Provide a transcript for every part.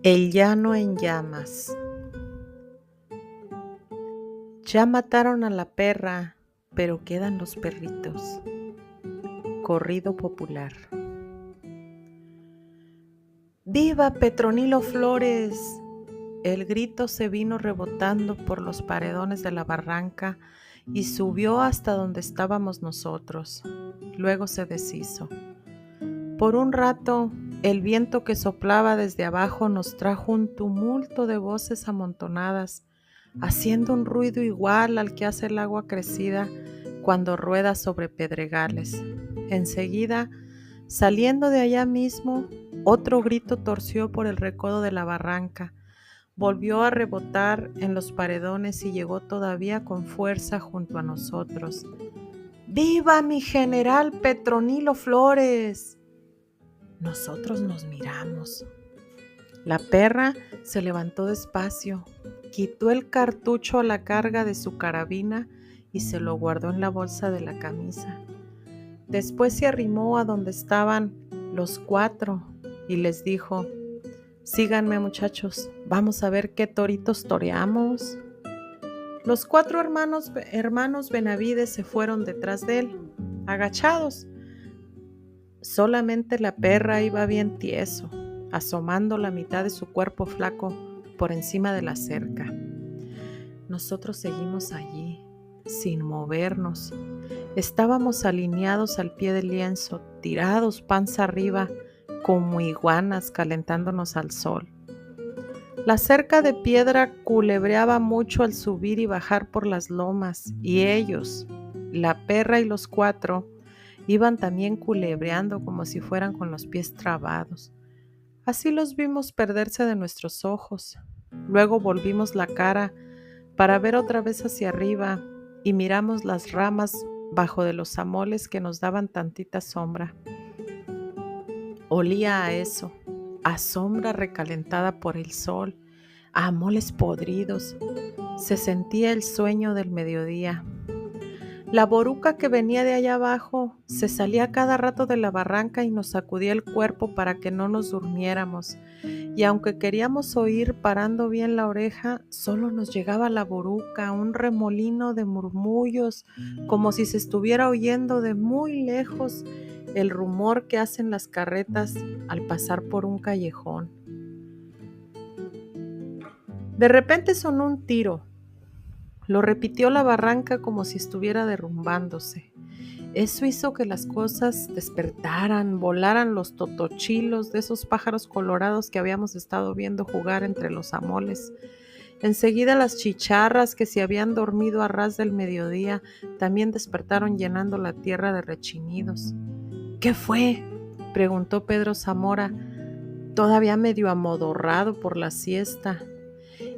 El llano en llamas. Ya mataron a la perra, pero quedan los perritos. Corrido popular. ¡Viva Petronilo Flores! El grito se vino rebotando por los paredones de la barranca y subió hasta donde estábamos nosotros. Luego se deshizo. Por un rato, el viento que soplaba desde abajo nos trajo un tumulto de voces amontonadas, haciendo un ruido igual al que hace el agua crecida cuando rueda sobre pedregales. Enseguida, saliendo de allá mismo, otro grito torció por el recodo de la barranca, volvió a rebotar en los paredones y llegó todavía con fuerza junto a nosotros. ¡Viva mi general Petronilo Flores! Nosotros nos miramos. La perra se levantó despacio, quitó el cartucho a la carga de su carabina y se lo guardó en la bolsa de la camisa. Después se arrimó a donde estaban los cuatro y les dijo: síganme, muchachos, vamos a ver qué toritos toreamos. Los cuatro hermanos Benavides se fueron detrás de él, agachados. Solamente la perra iba bien tieso, asomando la mitad de su cuerpo flaco por encima de la cerca. Nosotros seguimos allí, sin movernos. Estábamos alineados al pie del lienzo, tirados panza arriba, como iguanas calentándonos al sol. La cerca de piedra culebreaba mucho al subir y bajar por las lomas, y ellos, la perra y los cuatro, iban también culebreando como si fueran con los pies trabados. Así los vimos perderse de nuestros ojos. Luego volvimos la cara para ver otra vez hacia arriba y miramos las ramas bajo de los amoles que nos daban tantita sombra. Olía a eso, a sombra recalentada por el sol, a amoles podridos. Se sentía el sueño del mediodía. La boruca que venía de allá abajo se salía cada rato de la barranca y nos sacudía el cuerpo para que no nos durmiéramos. Y aunque queríamos oír parando bien la oreja, solo nos llegaba la boruca, un remolino de murmullos, como si se estuviera oyendo de muy lejos el rumor que hacen las carretas al pasar por un callejón. De repente sonó un tiro. Lo repitió la barranca como si estuviera derrumbándose. Eso hizo que las cosas despertaran, volaran los totochilos de esos pájaros colorados que habíamos estado viendo jugar entre los amoles. Enseguida las chicharras que se habían dormido a ras del mediodía también despertaron llenando la tierra de rechinidos. ¿Qué fue?, preguntó Pedro Zamora, todavía medio amodorrado por la siesta.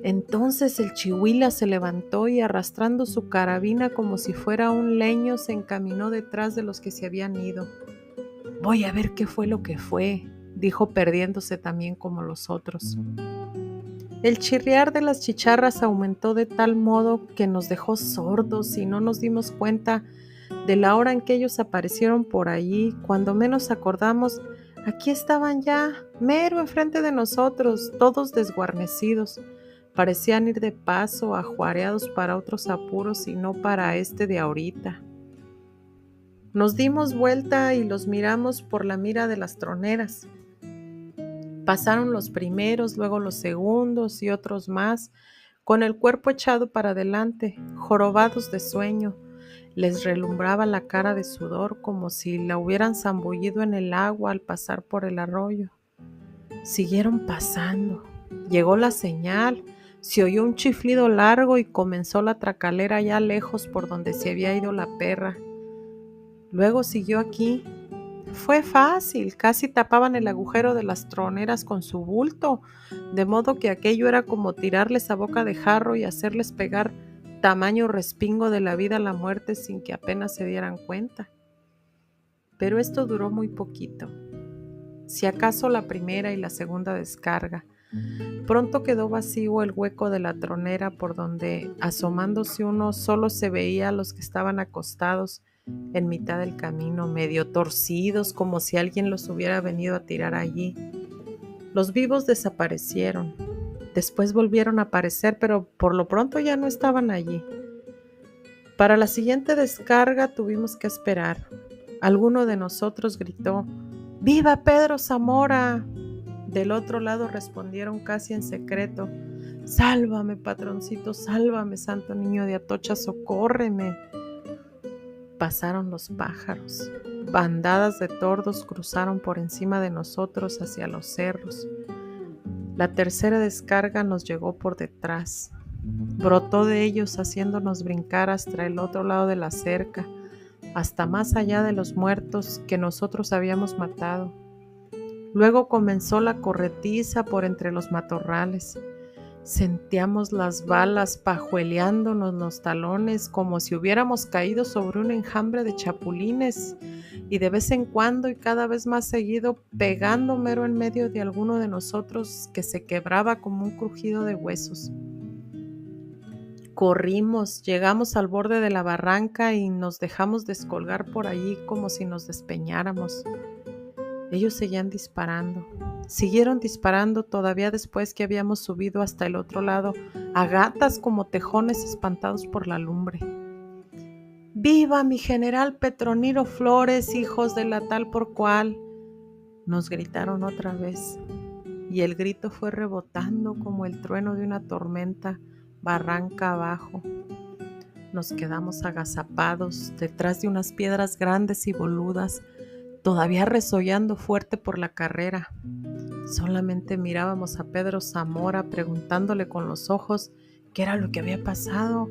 Entonces el chihuila se levantó y arrastrando su carabina como si fuera un leño se encaminó detrás de los que se habían ido. Voy a ver qué fue lo que fue, dijo perdiéndose también como los otros. El chirriar de las chicharras aumentó de tal modo que nos dejó sordos y no nos dimos cuenta de la hora en que ellos aparecieron por allí. Cuando menos acordamos, aquí estaban ya, mero enfrente de nosotros, todos desguarnecidos. Parecían ir de paso, ajuareados para otros apuros y no para este de ahorita. Nos dimos vuelta y los miramos por la mira de las troneras. Pasaron los primeros, luego los segundos y otros más, con el cuerpo echado para adelante, jorobados de sueño. Les relumbraba la cara de sudor como si la hubieran zambullido en el agua al pasar por el arroyo. Siguieron pasando. Llegó la señal. Se oyó un chiflido largo y comenzó la tracalera allá lejos por donde se había ido la perra. Luego siguió aquí. Fue fácil, casi tapaban el agujero de las troneras con su bulto, de modo que aquello era como tirarles a boca de jarro y hacerles pegar tamaño respingo de la vida a la muerte sin que apenas se dieran cuenta. Pero esto duró muy poquito, si acaso la primera y la segunda descarga. Pronto quedó vacío el hueco de la tronera por donde, asomándose uno, solo se veía a los que estaban acostados en mitad del camino, medio torcidos, como si alguien los hubiera venido a tirar allí. Los vivos desaparecieron. Después volvieron a aparecer, pero por lo pronto ya no estaban allí. Para la siguiente descarga tuvimos que esperar. Alguno de nosotros gritó: ¡Viva Pedro Zamora! Del otro lado respondieron casi en secreto: ¡Sálvame, patroncito, sálvame, santo niño de Atocha, socórreme! Pasaron los pájaros. Bandadas de tordos cruzaron por encima de nosotros hacia los cerros. La tercera descarga nos llegó por detrás. Brotó de ellos haciéndonos brincar hasta el otro lado de la cerca, hasta más allá de los muertos que nosotros habíamos matado. Luego comenzó la corretiza por entre los matorrales. Sentíamos las balas pajueleándonos los talones como si hubiéramos caído sobre un enjambre de chapulines, y de vez en cuando y cada vez más seguido pegando mero en medio de alguno de nosotros, que se quebraba como un crujido de huesos. Corrimos, llegamos al borde de la barranca y nos dejamos descolgar por allí como si nos despeñáramos. Ellos seguían disparando. Siguieron disparando todavía después que habíamos subido hasta el otro lado, a gatas como tejones espantados por la lumbre. ¡Viva mi general Petronilo Flores, hijos de la tal por cual!, nos gritaron otra vez, y el grito fue rebotando como el trueno de una tormenta barranca abajo. Nos quedamos agazapados detrás de unas piedras grandes y boludas, todavía resollando fuerte por la carrera. Solamente mirábamos a Pedro Zamora preguntándole con los ojos qué era lo que había pasado,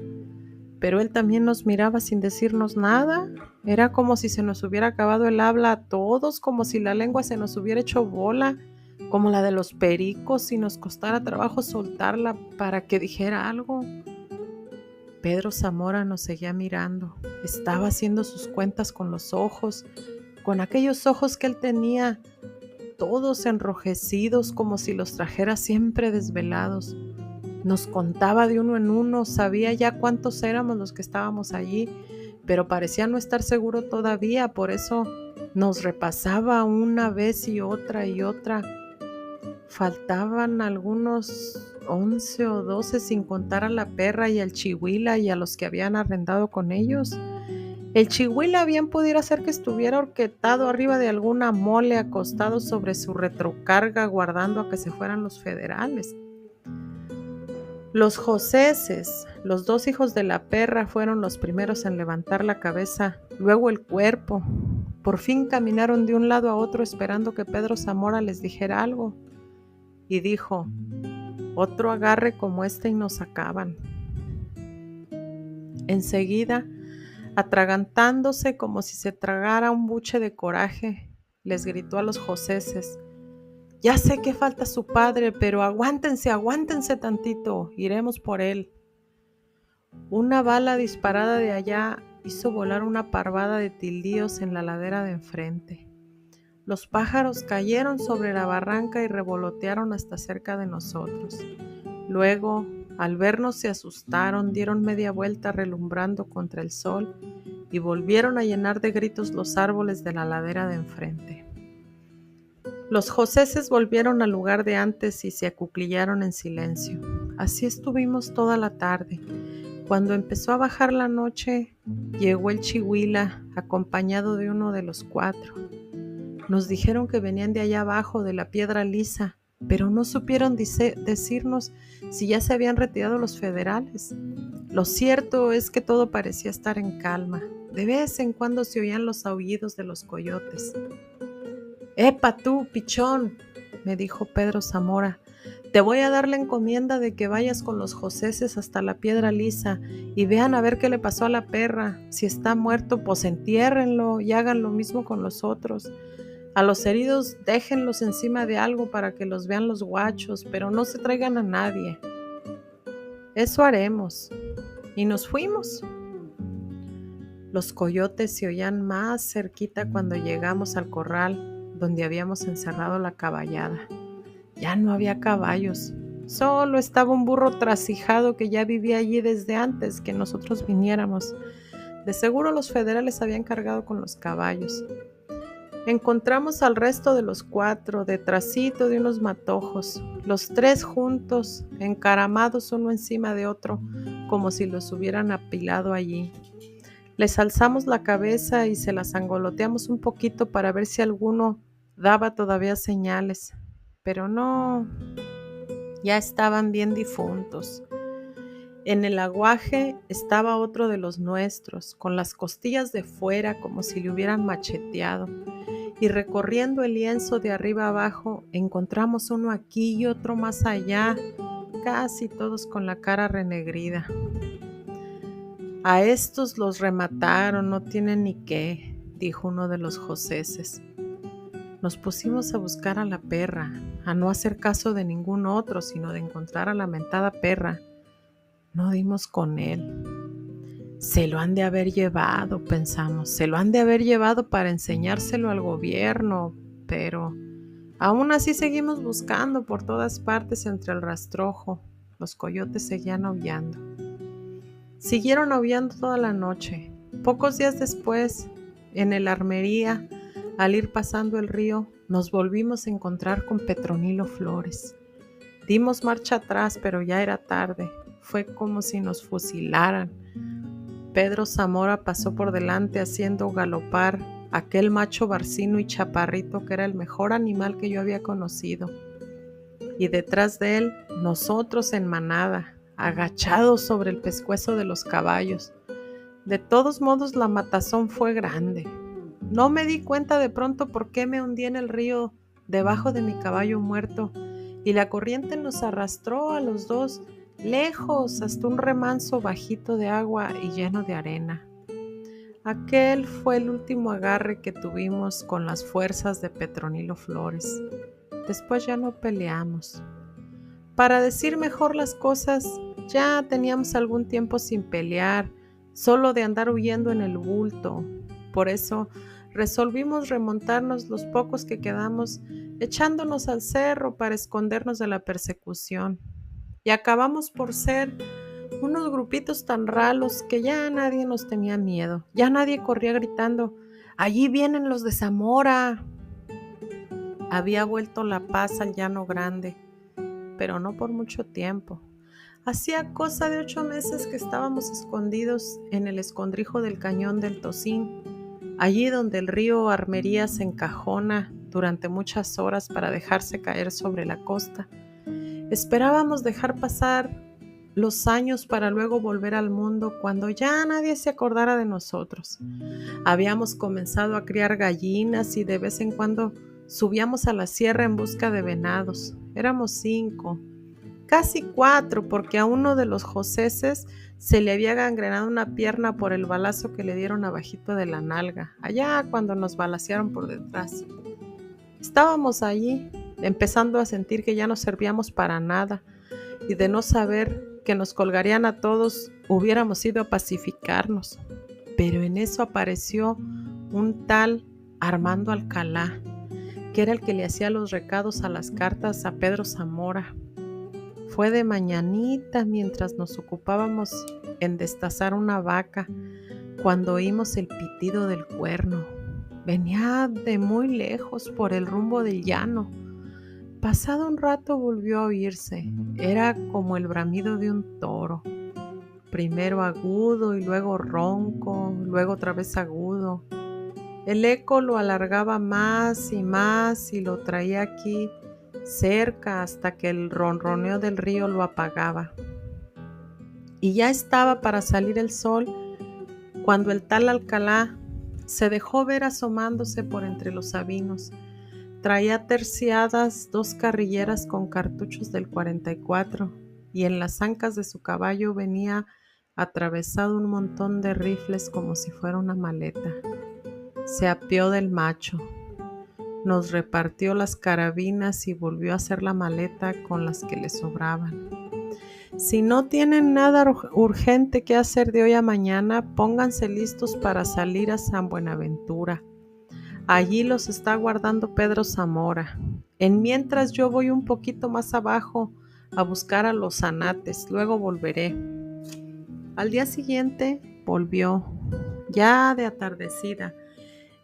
pero él también nos miraba sin decirnos nada. Era como si se nos hubiera acabado el habla a todos, como si la lengua se nos hubiera hecho bola, como la de los pericos, y nos costara trabajo soltarla para que dijera algo. Pedro Zamora nos seguía mirando. Estaba haciendo sus cuentas con los ojos, con aquellos ojos que él tenía, todos enrojecidos como si los trajera siempre desvelados. Nos contaba de uno en uno, sabía ya cuántos éramos los que estábamos allí, pero parecía no estar seguro todavía, por eso nos repasaba una vez y otra y otra. Faltaban algunos 11 o 12 sin contar a la perra y al chihuila y a los que habían arrendado con ellos. El chihuila bien pudiera ser que estuviera horquetado arriba de alguna mole, acostado sobre su retrocarga, guardando a que se fueran los federales. Los joseses, los dos hijos de la perra, fueron los primeros en levantar la cabeza, luego el cuerpo. Por fin caminaron de un lado a otro esperando que Pedro Zamora les dijera algo. Y dijo: otro agarre como este y nos acaban. Enseguida, atragantándose como si se tragara un buche de coraje, les gritó a los joseses: ya sé que falta su padre, pero aguántense tantito, iremos por él. Una bala disparada de allá hizo volar una parvada de tildíos en la ladera de enfrente. Los pájaros cayeron sobre la barranca y revolotearon hasta cerca de nosotros. Luego, al vernos, se asustaron, dieron media vuelta relumbrando contra el sol y volvieron a llenar de gritos los árboles de la ladera de enfrente. Los joseses volvieron al lugar de antes y se acuclillaron en silencio. Así estuvimos toda la tarde. Cuando empezó a bajar la noche, llegó el chihuila acompañado de uno de los cuatro. Nos dijeron que venían de allá abajo, de la piedra lisa, pero no supieron decirnos si ya se habían retirado los federales. Lo cierto es que todo parecía estar en calma. De vez en cuando se oían los aullidos de los coyotes. ¡Epa tú, pichón!, me dijo Pedro Zamora. Te voy a dar la encomienda de que vayas con los joseses hasta la piedra lisa y vean a ver qué le pasó a la perra. Si está muerto, pues entiérrenlo y hagan lo mismo con los otros. A los heridos déjenlos encima de algo para que los vean los guachos, pero no se traigan a nadie. Eso haremos. Y nos fuimos. Los coyotes se oían más cerquita cuando llegamos al corral donde habíamos encerrado la caballada. Ya no había caballos, solo estaba un burro trasijado que ya vivía allí desde antes que nosotros viniéramos. De seguro los federales habían cargado con los caballos. Encontramos al resto de los 4 detrásito de unos matojos, los 3 juntos, encaramados uno encima de otro, como si los hubieran apilado allí. Les alzamos la cabeza y se las angoloteamos un poquito para ver si alguno daba todavía señales, pero no, ya estaban bien difuntos. En el aguaje estaba otro de los nuestros, con las costillas de fuera como si le hubieran macheteado. Y recorriendo el lienzo de arriba abajo, encontramos uno aquí y otro más allá, casi todos con la cara renegrida. A estos los remataron, no tienen ni qué, dijo uno de los joseses. Nos pusimos a buscar a la perra, a no hacer caso de ningún otro, sino de encontrar a la mentada perra. No dimos con él. Se lo han de haber llevado, pensamos, se lo han de haber llevado para enseñárselo al gobierno, pero aún así seguimos buscando por todas partes entre el rastrojo. Los coyotes seguían aullando. Siguieron aullando toda la noche. Pocos días después, en el Armería, al ir pasando el río, nos volvimos a encontrar con Petronilo Flores. Dimos marcha atrás, pero ya era tarde. Fue como si nos fusilaran. Pedro Zamora pasó por delante haciendo galopar aquel macho barcino y chaparrito que era el mejor animal que yo había conocido. Y detrás de él, nosotros en manada, agachados sobre el pescuezo de los caballos. De todos modos, la matazón fue grande. No me di cuenta de pronto por qué me hundí en el río debajo de mi caballo muerto y la corriente nos arrastró a los dos lejos hasta un remanso bajito de agua y lleno de arena. Aquel fue el último agarre que tuvimos con las fuerzas de Petronilo Flores. Después ya no peleamos. Para decir mejor las cosas, ya teníamos algún tiempo sin pelear, solo de andar huyendo en el bulto. Por eso resolvimos remontarnos los pocos que quedamos, echándonos al cerro para escondernos de la persecución. Y acabamos por ser unos grupitos tan ralos que ya nadie nos tenía miedo. Ya nadie corría gritando, ¡allí vienen los de Zamora! Había vuelto la paz al Llano Grande, pero no por mucho tiempo. Hacía cosa de 8 meses que estábamos escondidos en el escondrijo del cañón del Tocín, allí donde el río Armería se encajona durante muchas horas para dejarse caer sobre la costa. Esperábamos dejar pasar los años para luego volver al mundo cuando ya nadie se acordara de nosotros. Habíamos comenzado a criar gallinas y de vez en cuando subíamos a la sierra en busca de venados. Éramos 5, casi 4, porque a uno de los joseses se le había gangrenado una pierna por el balazo que le dieron abajito de la nalga, allá cuando nos balacearon por detrás. Estábamos allí, empezando a sentir que ya no servíamos para nada y de no saber que nos colgarían a todos, hubiéramos ido a pacificarnos. Pero en eso apareció un tal Armando Alcalá, que era el que le hacía los recados a las cartas a Pedro Zamora. Fue de mañanita mientras nos ocupábamos en destazar una vaca, cuando oímos el pitido del cuerno. Venía de muy lejos por el rumbo del llano. Pasado un rato volvió a oírse. Era como el bramido de un toro. Primero agudo y luego ronco, luego otra vez agudo. El eco lo alargaba más y lo traía aquí cerca hasta que el ronroneo del río lo apagaba. Y ya estaba para salir el sol cuando el tal Alcalá se dejó ver asomándose por entre los sabinos. Traía terciadas 2 carrilleras con cartuchos del 44 y en las ancas de su caballo venía atravesado un montón de rifles como si fuera una maleta. Se apió del macho, nos repartió las carabinas y volvió a hacer la maleta con las que le sobraban. Si no tienen nada urgente que hacer de hoy a mañana, pónganse listos para salir a San Buenaventura. Allí los está guardando Pedro Zamora. En mientras yo voy un poquito más abajo a buscar a los zanates, luego volveré. Al día siguiente volvió, ya de atardecida,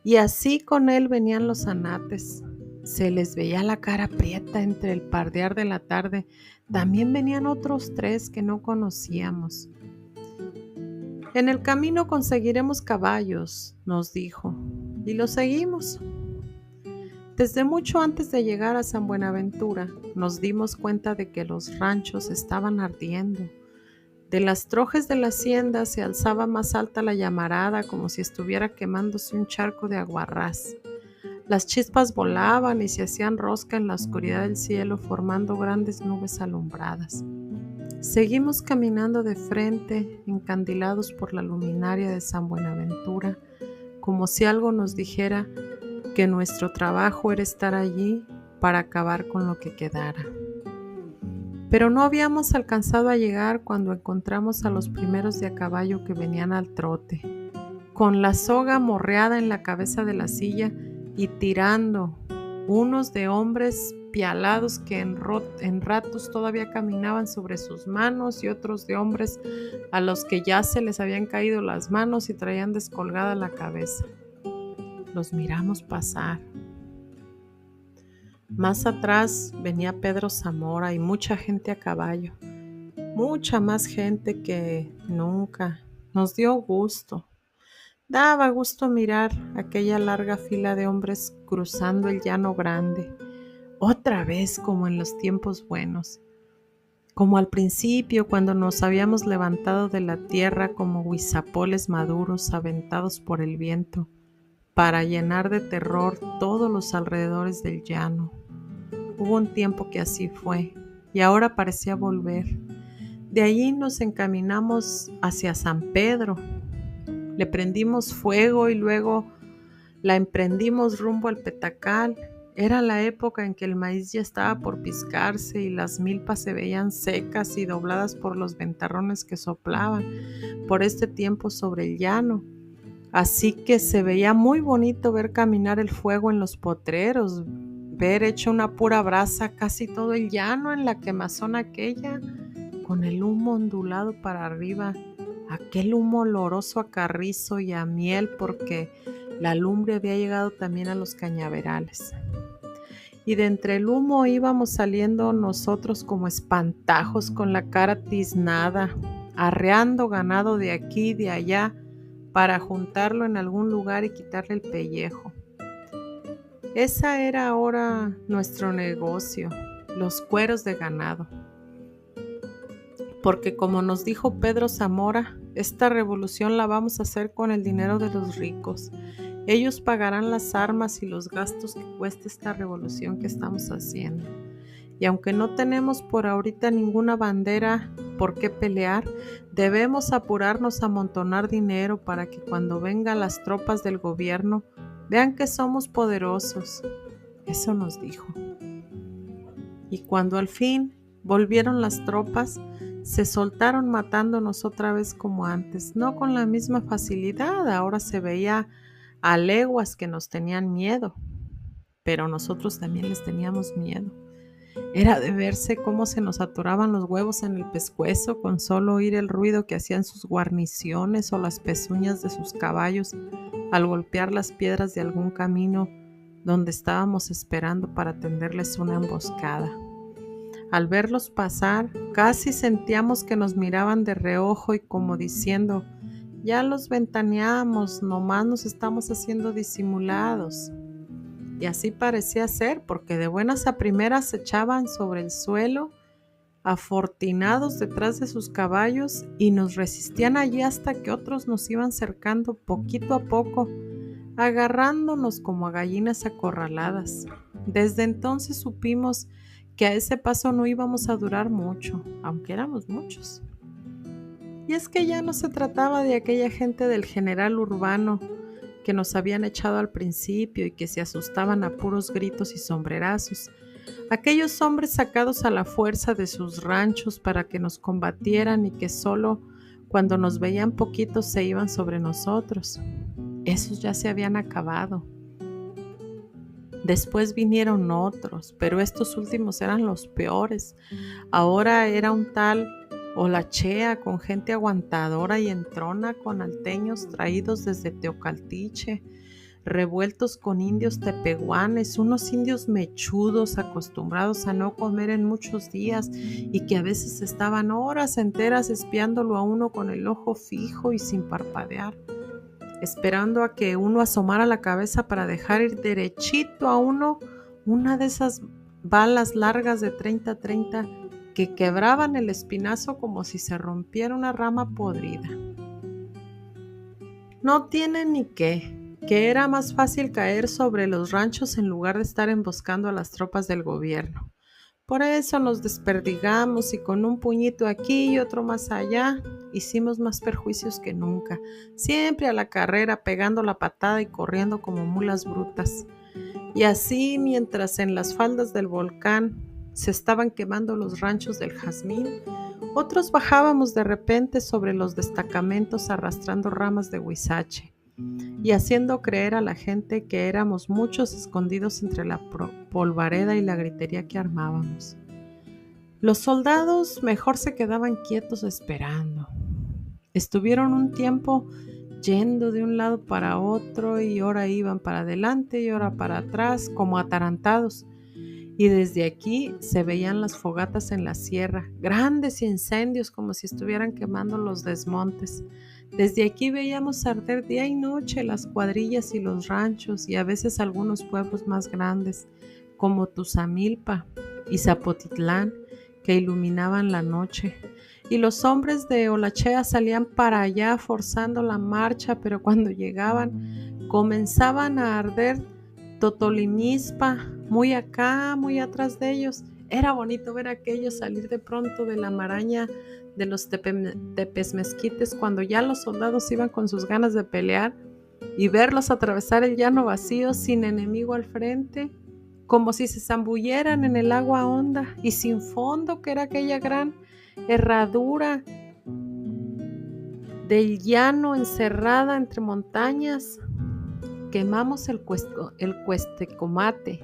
Y así con él venían los anates. Se les veía la cara prieta entre el pardear de la tarde. También venían otros 3 que no conocíamos. En el camino conseguiremos caballos, nos dijo, y los seguimos. Desde mucho antes de llegar a San Buenaventura, nos dimos cuenta de que los ranchos estaban ardiendo. De las trojes de la hacienda se alzaba más alta la llamarada, como si estuviera quemándose un charco de aguarrás. Las chispas volaban y se hacían rosca en la oscuridad del cielo, formando grandes nubes alumbradas. Seguimos caminando de frente, encandilados por la luminaria de San Buenaventura, como si algo nos dijera que nuestro trabajo era estar allí para acabar con lo que quedara. Pero no habíamos alcanzado a llegar cuando encontramos a los primeros de a caballo que venían al trote, con la soga morreada en la cabeza de la silla y tirando, unos de hombres pialados que en ratos todavía caminaban sobre sus manos y otros de hombres a los que ya se les habían caído las manos y traían descolgada la cabeza. Los miramos pasar. Más atrás venía Pedro Zamora y mucha gente a caballo, mucha más gente que nunca. Nos dio gusto. Daba gusto mirar aquella larga fila de hombres cruzando el llano grande, otra vez como en los tiempos buenos, como al principio cuando nos habíamos levantado de la tierra como huizapoles maduros aventados por el viento para llenar de terror todos los alrededores del llano. Hubo un tiempo que así fue y ahora parecía volver. De allí nos encaminamos hacia San Pedro. Le prendimos fuego y luego la emprendimos rumbo al Petacal. Era la época en que el maíz ya estaba por piscarse y las milpas se veían secas y dobladas por los ventarrones que soplaban por este tiempo sobre el llano. Así que se veía muy bonito ver caminar el fuego en los potreros, ver hecho una pura brasa casi todo el llano en la quemazón aquella, con el humo ondulado para arriba, aquel humo oloroso a carrizo y a miel porque la lumbre había llegado también a los cañaverales. Y de entre el humo íbamos saliendo nosotros como espantajos con la cara tiznada, arreando ganado de aquí y de allá para juntarlo en algún lugar y quitarle el pellejo. Esa era ahora nuestro negocio, los cueros de ganado. Porque como nos dijo Pedro Zamora, esta revolución la vamos a hacer con el dinero de los ricos. Ellos pagarán las armas y los gastos que cueste esta revolución que estamos haciendo. Y aunque no tenemos por ahorita ninguna bandera por qué pelear, debemos apurarnos a amontonar dinero para que cuando vengan las tropas del gobierno vean que somos poderosos. Eso nos dijo. Y cuando al fin volvieron las tropas, se soltaron matándonos otra vez como antes, no con la misma facilidad. Ahora se veía a leguas que nos tenían miedo, pero nosotros también les teníamos miedo. Era de verse cómo se nos atoraban los huevos en el pescuezo con solo oír el ruido que hacían sus guarniciones o las pezuñas de sus caballos al golpear las piedras de algún camino donde estábamos esperando para tenderles una emboscada. Al verlos pasar, casi sentíamos que nos miraban de reojo y como diciendo, ya los ventaneamos, nomás nos estamos haciendo disimulados. Y así parecía ser, porque de buenas a primeras se echaban sobre el suelo, afortinados detrás de sus caballos, y nos resistían allí hasta que otros nos iban cercando poquito a poco, agarrándonos como a gallinas acorraladas. Desde entonces supimos que a ese paso no íbamos a durar mucho, aunque éramos muchos. Y es que ya no se trataba de aquella gente del general Urbano que nos habían echado al principio y que se asustaban a puros gritos y sombrerazos. Aquellos hombres sacados a la fuerza de sus ranchos para que nos combatieran y que solo cuando nos veían poquitos se iban sobre nosotros. Esos ya se habían acabado. Después vinieron otros, pero estos últimos eran los peores. Ahora era un tal Olachea con gente aguantadora y entrona, con alteños traídos desde Teocaltiche. revueltos con indios tepehuanes, unos indios mechudos acostumbrados a no comer en muchos días y que a veces estaban horas enteras espiándolo a uno con el ojo fijo y sin parpadear, esperando a que uno asomara la cabeza para dejar ir derechito a uno una de esas balas largas de 30 que quebraban el espinazo como si se rompiera una rama podrida. No tiene ni qué, que era más fácil caer sobre los ranchos en lugar de estar emboscando a las tropas del gobierno. Por eso nos desperdigamos y con un puñito aquí y otro más allá, hicimos más perjuicios que nunca, siempre a la carrera, pegando la patada y corriendo como mulas brutas. Y así, mientras en las faldas del volcán se estaban quemando los ranchos del jazmín, otros bajábamos de repente sobre los destacamentos arrastrando ramas de huizache y haciendo creer a la gente que éramos muchos escondidos entre la polvareda y la gritería que armábamos. Los soldados mejor se quedaban quietos esperando. Estuvieron un tiempo yendo de un lado para otro y ora iban para adelante y ora para atrás como atarantados. Y desde aquí se veían las fogatas en la sierra, grandes incendios como si estuvieran quemando los desmontes. Desde aquí veíamos arder día y noche las cuadrillas y los ranchos y a veces algunos pueblos más grandes, como Tuzamilpa y Zapotitlán, que iluminaban la noche. Y los hombres de Olachea salían para allá forzando la marcha, pero cuando llegaban comenzaban a arder Totolimizpa, muy acá, muy atrás de ellos. Era bonito ver a aquellos salir de pronto de la maraña de los tepesmezquites cuando ya los soldados iban con sus ganas de pelear y verlos atravesar el llano vacío sin enemigo al frente, como si se zambulleran en el agua honda y sin fondo que era aquella gran herradura del llano encerrada entre montañas. Quemamos el cuestecomate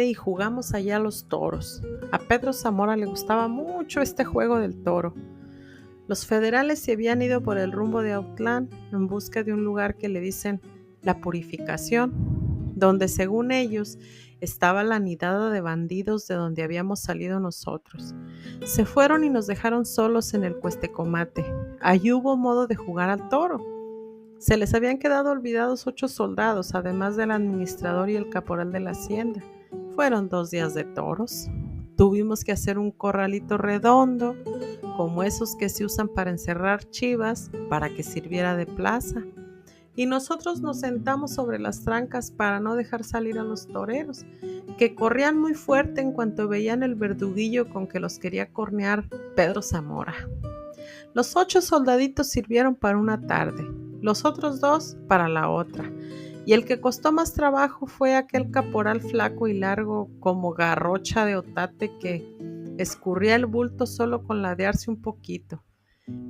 y jugamos allá a los toros. A Pedro Zamora le gustaba mucho este juego del toro. Los federales se habían ido por el rumbo de Autlán en busca de un lugar que le dicen La Purificación, donde según ellos estaba la nidada de bandidos de donde habíamos salido nosotros. Se fueron y nos dejaron solos en el cuestecomate. Allí hubo modo de jugar al toro. Se les habían quedado olvidados 8 soldados, además del administrador y el caporal de la hacienda. Fueron 2 días de toros. Tuvimos que hacer un corralito redondo, como esos que se usan para encerrar chivas, para que sirviera de plaza. Y nosotros nos sentamos sobre las trancas para no dejar salir a los toreros, que corrían muy fuerte en cuanto veían el verduguillo con que los quería cornear Pedro Zamora. Los 8 soldaditos sirvieron para una tarde, los otros 2 para la otra, y el que costó más trabajo fue aquel caporal flaco y largo como garrocha de otate que escurría el bulto solo con ladearse un poquito.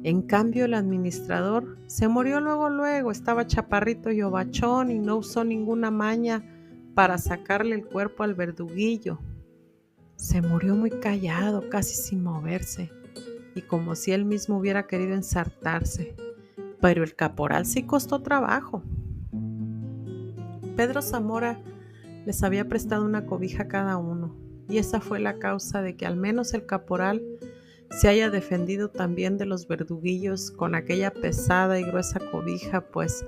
En cambio el administrador se murió luego, estaba chaparrito y ovachón y no usó ninguna maña para sacarle el cuerpo al verduguillo. Se murió muy callado, casi sin moverse, y como si él mismo hubiera querido ensartarse. Pero el caporal sí costó trabajo. Pedro Zamora les había prestado una cobija a cada uno, y esa fue la causa de que al menos el caporal se haya defendido también de los verduguillos con aquella pesada y gruesa cobija, pues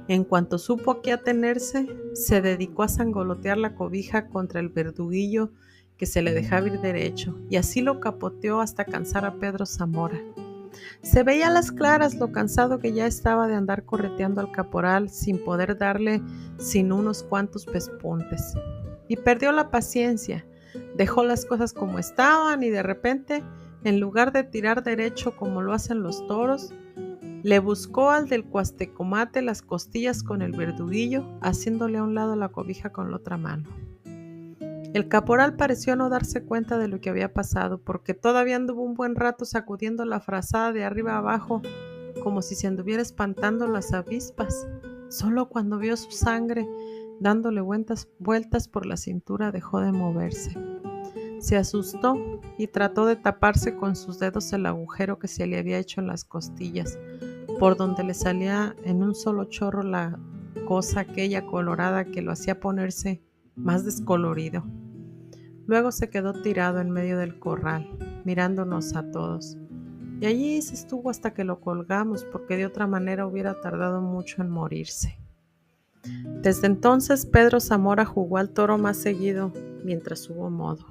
en cuanto supo a qué atenerse, se dedicó a sangolotear la cobija contra el verduguillo que se le dejaba ir derecho, y así lo capoteó hasta cansar a Pedro Zamora. Se veía a las claras lo cansado que ya estaba de andar correteando al caporal sin poder darle sino unos cuantos pespuntes. Y perdió la paciencia, dejó las cosas como estaban y de repente, en lugar de tirar derecho como lo hacen los toros, le buscó al del cuastecomate las costillas con el verduguillo, haciéndole a un lado la cobija con la otra mano. El caporal pareció no darse cuenta de lo que había pasado, porque todavía anduvo un buen rato sacudiendo la frazada de arriba abajo, como si se anduviera espantando las avispas. Solo cuando vio su sangre dándole vueltas por la cintura dejó de moverse. Se asustó y trató de taparse con sus dedos el agujero que se le había hecho en las costillas, por donde le salía en un solo chorro la cosa aquella colorada que lo hacía ponerse más descolorido. Luego se quedó tirado en medio del corral, mirándonos a todos. Y allí se estuvo hasta que lo colgamos, porque de otra manera hubiera tardado mucho en morirse. Desde entonces Pedro Zamora jugó al toro más seguido mientras hubo modo.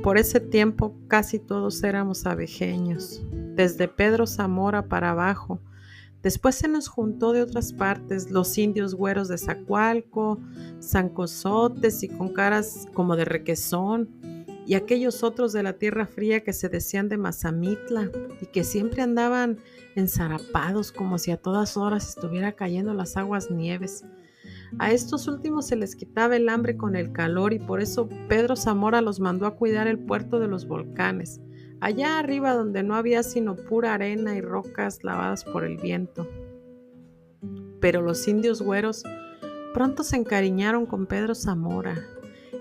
Por ese tiempo casi todos éramos abejeños, desde Pedro Zamora para abajo. Después se nos juntó de otras partes los indios güeros de Zacualco, zancozotes y con caras como de requesón, y aquellos otros de la tierra fría que se decían de Mazamitla y que siempre andaban ensarapados como si a todas horas estuviera cayendo las aguas nieves. A estos últimos se les quitaba el hambre con el calor y por eso Pedro Zamora los mandó a cuidar el puerto de los volcanes, allá arriba donde no había sino pura arena y rocas lavadas por el viento. Pero los indios güeros pronto se encariñaron con Pedro Zamora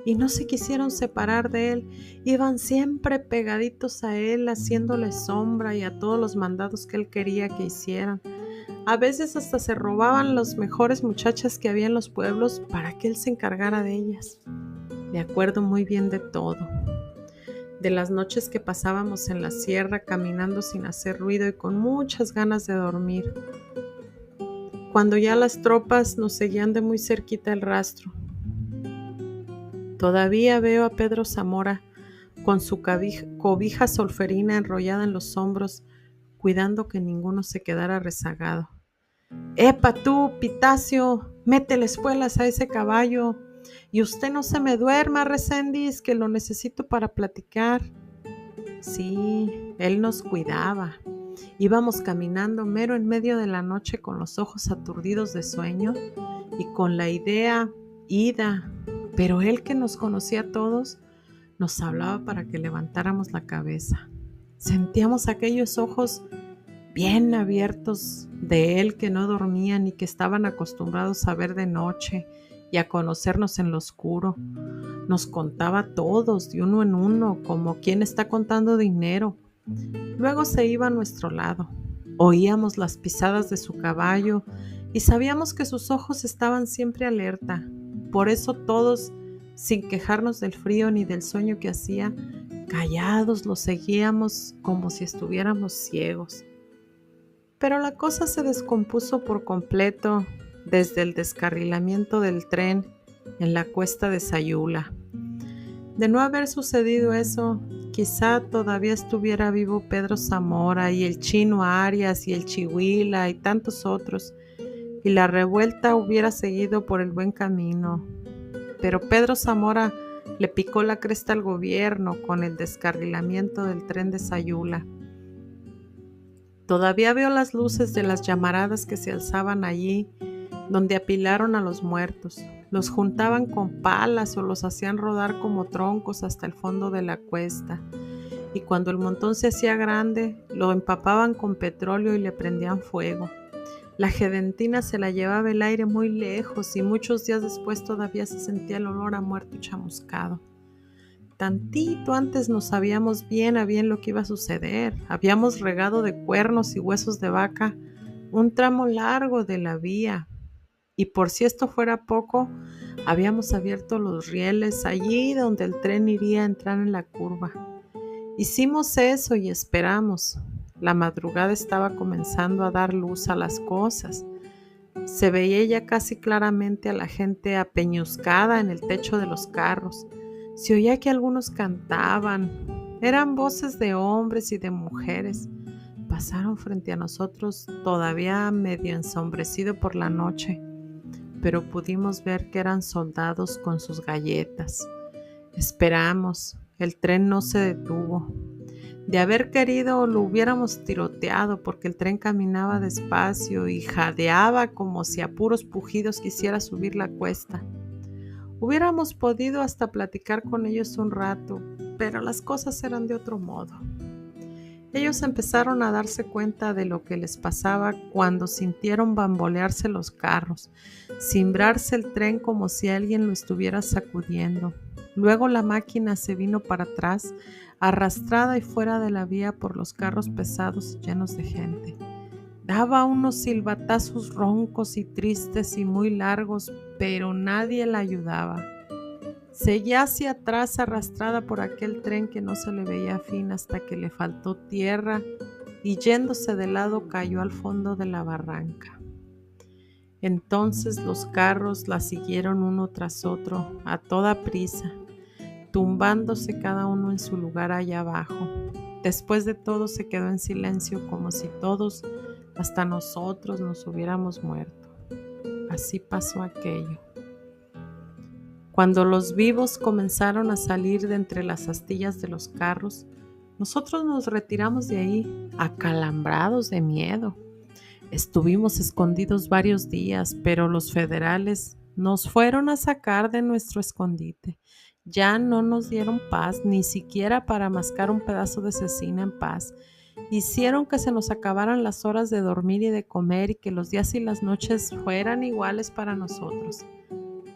y no se quisieron separar de él. Iban siempre pegaditos a él, haciéndole sombra y a todos los mandados que él quería que hicieran. A veces hasta se robaban las mejores muchachas que había en los pueblos para que él se encargara de ellas. Me acuerdo muy bien de todo. De las noches que pasábamos en la sierra caminando sin hacer ruido y con muchas ganas de dormir. Cuando ya las tropas nos seguían de muy cerquita el rastro. Todavía veo a Pedro Zamora con su cobija solferina enrollada en los hombros, cuidando que ninguno se quedara rezagado. ¡Epa tú, Pitacio! ¡Métele espuelas a ese caballo! Y usted no se me duerma, Reséndiz, que lo necesito para platicar. Sí, él nos cuidaba. Íbamos caminando mero en medio de la noche con los ojos aturdidos de sueño y con la idea ida, pero él que nos conocía a todos nos hablaba para que levantáramos la cabeza. Sentíamos aquellos ojos bien abiertos de él que no dormían y que estaban acostumbrados a ver de noche y a conocernos en lo oscuro. Nos contaba a todos de uno en uno, como quien está contando dinero. Luego se iba a nuestro lado. Oíamos las pisadas de su caballo y sabíamos que sus ojos estaban siempre alerta. Por eso todos, sin quejarnos del frío ni del sueño que hacía, callados lo seguíamos como si estuviéramos ciegos. Pero la cosa se descompuso por completo desde el descarrilamiento del tren en la cuesta de Sayula. De no haber sucedido eso, quizá todavía estuviera vivo Pedro Zamora y el Chino Arias y el Chihuila y tantos otros, y la revuelta hubiera seguido por el buen camino. Pero Pedro Zamora le picó la cresta al gobierno con el descarrilamiento del tren de Sayula. Todavía veo las luces de las llamaradas que se alzaban allí, donde apilaron a los muertos. Los juntaban con palas o los hacían rodar como troncos hasta el fondo de la cuesta. Y cuando el montón se hacía grande, lo empapaban con petróleo y le prendían fuego. La gedentina se la llevaba el aire muy lejos y muchos días después todavía se sentía el olor a muerto chamuscado. Tantito antes no sabíamos bien a bien lo que iba a suceder. Habíamos regado de cuernos y huesos de vaca un tramo largo de la vía. Y por si esto fuera poco, habíamos abierto los rieles allí donde el tren iría a entrar en la curva. Hicimos eso y esperamos. La madrugada estaba comenzando a dar luz a las cosas. Se veía ya casi claramente a la gente apeñuscada en el techo de los carros. Se oía que algunos cantaban. Eran voces de hombres y de mujeres. Pasaron frente a nosotros todavía medio ensombrecido por la noche, pero pudimos ver que eran soldados con sus galletas. Esperamos. El tren no se detuvo. De haber querido lo hubiéramos tiroteado porque el tren caminaba despacio y jadeaba como si a puros pujidos quisiera subir la cuesta. Hubiéramos podido hasta platicar con ellos un rato, pero las cosas eran de otro modo. Ellos empezaron a darse cuenta de lo que les pasaba cuando sintieron bambolearse los carros, cimbrarse el tren como si alguien lo estuviera sacudiendo. Luego la máquina se vino para atrás, arrastrada y fuera de la vía por los carros pesados y llenos de gente. Daba unos silbatazos roncos y tristes y muy largos, pero nadie la ayudaba. Seguía hacia atrás arrastrada por aquel tren que no se le veía fin hasta que le faltó tierra y yéndose de lado cayó al fondo de la barranca. Entonces los carros la siguieron uno tras otro a toda prisa, tumbándose cada uno en su lugar allá abajo. Después de todo se quedó en silencio como si todos, hasta nosotros, nos hubiéramos muerto. Así pasó aquello. Cuando los vivos comenzaron a salir de entre las astillas de los carros, nosotros nos retiramos de ahí, acalambrados de miedo. Estuvimos escondidos varios días, pero los federales nos fueron a sacar de nuestro escondite. Ya no nos dieron paz, ni siquiera para mascar un pedazo de cecina en paz. Hicieron que se nos acabaran las horas de dormir y de comer y que los días y las noches fueran iguales para nosotros.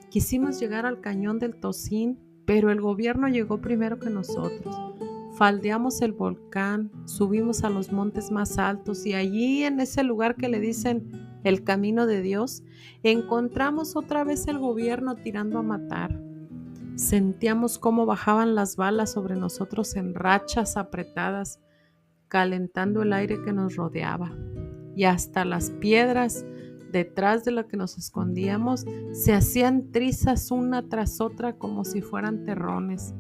Quisimos llegar al cañón del Tocín, pero el gobierno llegó primero que nosotros. Faldeamos el volcán, subimos a los montes más altos y allí, en ese lugar que le dicen el camino de Dios, encontramos otra vez el gobierno tirando a matar. Sentíamos cómo bajaban las balas sobre nosotros en rachas apretadas, calentando el aire que nos rodeaba. Y hasta las piedras detrás de lo que nos escondíamos se hacían trizas una tras otra como si fueran terrones.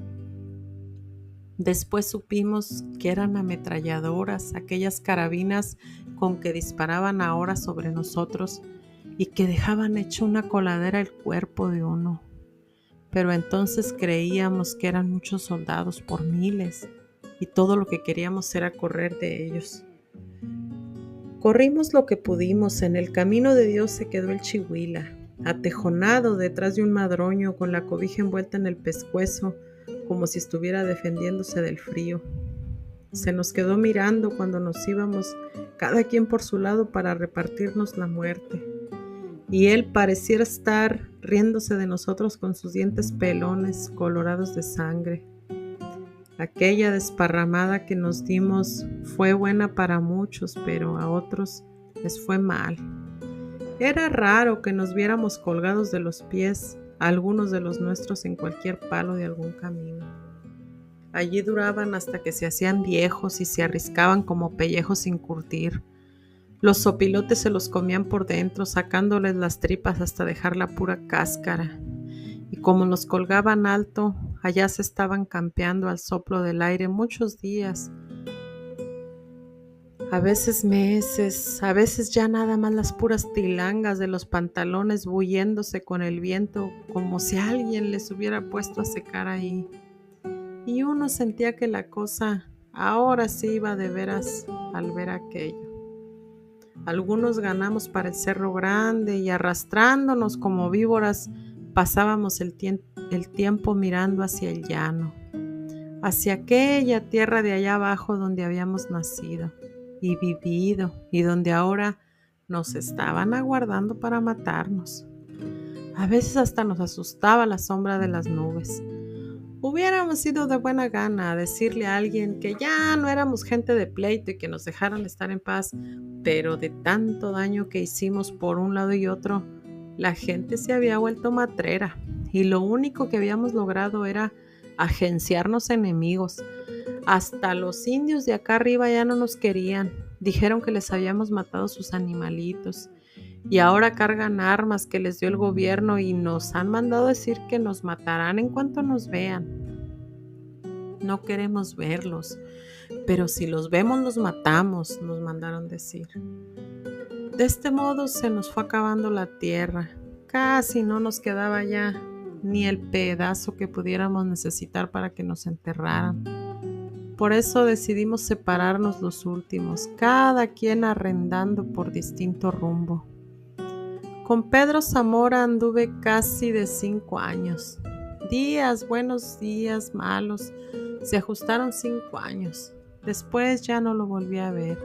Después supimos que eran ametralladoras, aquellas carabinas con que disparaban ahora sobre nosotros y que dejaban hecho una coladera el cuerpo de uno. Pero entonces creíamos que eran muchos soldados por miles y todo lo que queríamos era correr de ellos. Corrimos lo que pudimos. En el camino de Dios se quedó el Chihuila, atejonado detrás de un madroño con la cobija envuelta en el pescuezo, como si estuviera defendiéndose del frío. Se nos quedó mirando cuando nos íbamos, cada quien por su lado, para repartirnos la muerte. Y él pareciera estar riéndose de nosotros con sus dientes pelones colorados de sangre. Aquella desparramada que nos dimos fue buena para muchos, pero a otros les fue mal. Era raro que nos viéramos colgados de los pies, algunos de los nuestros en cualquier palo de algún camino. Allí duraban hasta que se hacían viejos y se arriscaban como pellejos sin curtir. Los sopilotes se los comían por dentro, sacándoles las tripas hasta dejar la pura cáscara. Y como los colgaban alto, allá se estaban campeando al soplo del aire muchos días, a veces meses, a veces ya nada más las puras tilangas de los pantalones bulléndose con el viento, como si alguien les hubiera puesto a secar ahí. Y uno sentía que la cosa ahora sí iba de veras al ver aquello. Algunos ganamos para el Cerro Grande y arrastrándonos como víboras pasábamos el tiempo mirando hacia el llano, hacia aquella tierra de allá abajo donde habíamos nacido y vivido y donde ahora nos estaban aguardando para matarnos. A veces hasta nos asustaba la sombra de las nubes. Hubiéramos ido de buena gana a decirle a alguien que ya no éramos gente de pleito y que nos dejaran estar en paz, pero de tanto daño que hicimos por un lado y otro, la gente se había vuelto matrera y lo único que habíamos logrado era agenciarnos enemigos. Hasta los indios de acá arriba ya no nos querían, dijeron que les habíamos matado sus animalitos. Y ahora cargan armas que les dio el gobierno y nos han mandado decir que nos matarán en cuanto nos vean. No queremos verlos, pero si los vemos los matamos, nos mandaron decir. De este modo se nos fue acabando la tierra. Casi no nos quedaba ya ni el pedazo que pudiéramos necesitar para que nos enterraran. Por eso decidimos separarnos los últimos, cada quien arrendando por distinto rumbo. Con Pedro Zamora anduve casi de 5 años. Días, buenos días, malos, se ajustaron 5 años. Después ya no lo volví a ver.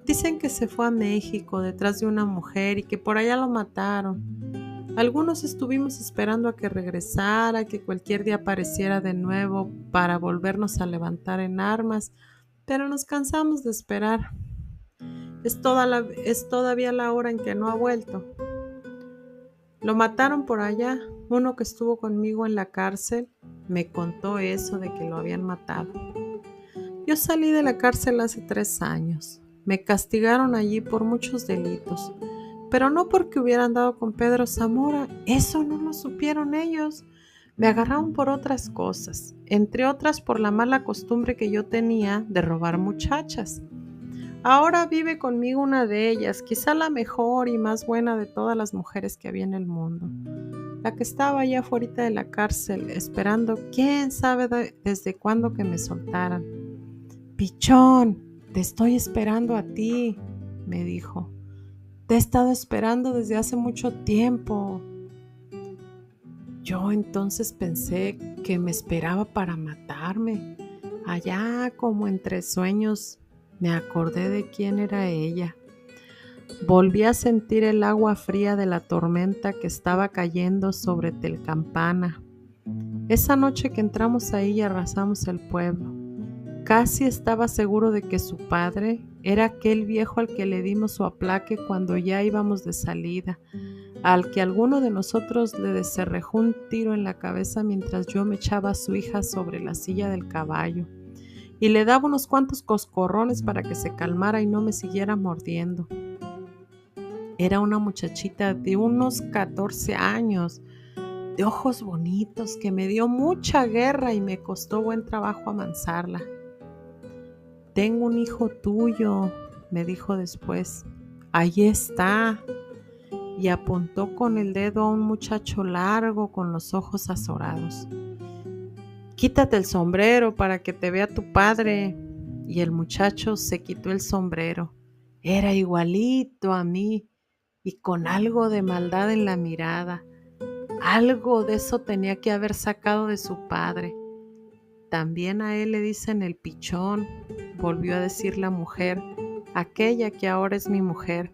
Dicen que se fue a México detrás de una mujer y que por allá lo mataron. Algunos estuvimos esperando a que regresara, que cualquier día apareciera de nuevo para volvernos a levantar en armas, pero nos cansamos de esperar. Es todavía la hora en que no ha vuelto. Lo mataron por allá. Uno que estuvo conmigo en la cárcel me contó eso de que lo habían matado. Yo salí de la cárcel hace 3 años. Me castigaron allí por muchos delitos, pero no porque hubiera andado con Pedro Zamora. Eso no lo supieron ellos. Me agarraron por otras cosas, entre otras por la mala costumbre que yo tenía de robar muchachas. Ahora vive conmigo una de ellas, quizá la mejor y más buena de todas las mujeres que había en el mundo. La que estaba allá afuera de la cárcel, esperando quién sabe desde cuándo que me soltaran. Pichón, te estoy esperando a ti, me dijo. Te he estado esperando desde hace mucho tiempo. Yo entonces pensé que me esperaba para matarme. Allá como entre sueños me acordé de quién era ella. Volví a sentir el agua fría de la tormenta que estaba cayendo sobre Telcampana. Esa noche que entramos ahí y arrasamos el pueblo, casi estaba seguro de que su padre era aquel viejo al que le dimos su aplaque cuando ya íbamos de salida, al que alguno de nosotros le deserrejó un tiro en la cabeza mientras yo me echaba a su hija sobre la silla del caballo y le daba unos cuantos coscorrones para que se calmara y no me siguiera mordiendo. Era una muchachita de unos 14 años, de ojos bonitos, que me dio mucha guerra y me costó buen trabajo amansarla. Tengo un hijo tuyo, me dijo después. Ahí está. Y apuntó con el dedo a un muchacho largo con los ojos azorados. Quítate el sombrero para que te vea tu padre. Y el muchacho se quitó el sombrero. Era igualito a mí y con algo de maldad en la mirada. Algo de eso tenía que haber sacado de su padre. También a él le dicen el pichón, volvió a decir la mujer, aquella que ahora es mi mujer.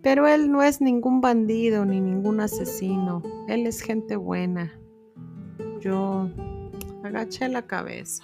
Pero él no es ningún bandido ni ningún asesino, él es gente buena. Yo agaché la cabeza.